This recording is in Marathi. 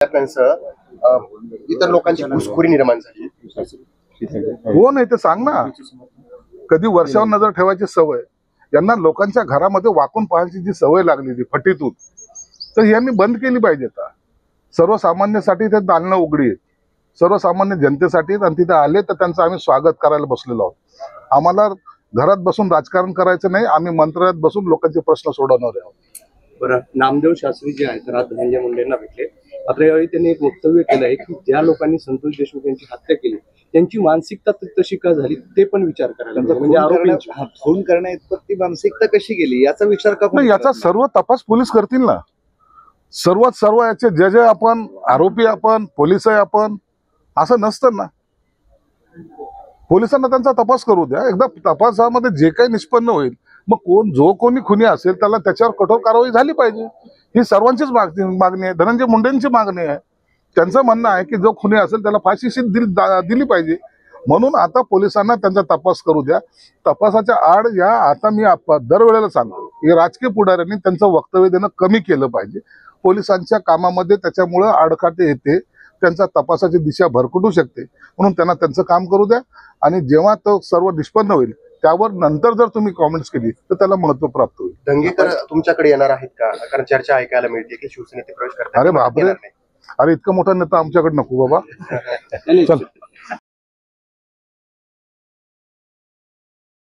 इतर लोकांची घुसखोरी निर्माण झाली। हो नाही ते सांग ना, कधी वर्षावर नजर ठेवायची सवय, यांना लोकांच्या घरामध्ये वाकून पाहायची जी सवय लागली ती फटीतून, तर यांनी बंद केली पाहिजे. आता सर्वसामान्यासाठी ते दालनं उघडी आहेत, सर्वसामान्य जनतेसाठी, आणि तिथे आले तर त्यांचं आम्ही स्वागत करायला बसलेलो आहोत. आम्हाला घरात बसून राजकारण करायचं नाही, आम्ही मंत्रालयात बसून लोकांचे प्रश्न सोडवणार आहोत. बरं, नामदेव शास्त्री जे आहेत राज धनंजय मुंडेंना भेटले, मात्र यावेळी त्यांनी एक वक्तव्य केलं आहे की ज्या लोकांनी संतोष देशमुख यांची हत्या केली त्यांची मानसिकता तशी का झाली ते पण विचार करायला, म्हणजे आरोपी खून करण्याइतपत ती मानसिकता कशी गेली याचा विचार का नाही, याचा सर्व तपास पोलीस करतील ना. सर्व याचे जे आपण आरोपी, आपण पोलिस आहे, आपण असं नसतं ना. पोलिसांना त्यांचा तपास करू द्या. एकदा तपासामध्ये जे काही निष्पन्न होईल, मग जो कोणी खुनी असेल त्याला त्याच्यावर कठोर कारवाई झाली पाहिजे. ही सर्वांचीच मागणी आहे, धनंजय मुंडेंची मागणी आहे. त्यांचं म्हणणं आहे की जो खुनी असेल त्याला फाशी दिली पाहिजे. म्हणून आता पोलिसांना त्यांचा तपास करू द्या. तपासाच्या आड या आता मी दरवेळेला सांगतो की राजकीय पुढाऱ्यांनी त्यांचं वक्तव्य देणं कमी केलं पाहिजे. पोलिसांच्या कामामध्ये त्याच्यामुळं आडकाठी येते, त्यांचा तपासाची दिशा भरकटू शकते. म्हणून त्यांना त्यांचं काम करू द्या, आणि जेव्हा तो सर्व निष्पन्न होईल त्यावर नंतर जर तुम्ही कॉमेंट्स केली तर त्याला महत्व प्राप्त होईल. दंगेकर तुमच्याकडे येणार आहेत का? कारण चर्चा ऐकायला मिळते की शिवसेनेत प्रवेश करतात. अरे बापरे, अरे इतका मोठा नेता आमच्याकडे नको बाबा. चल.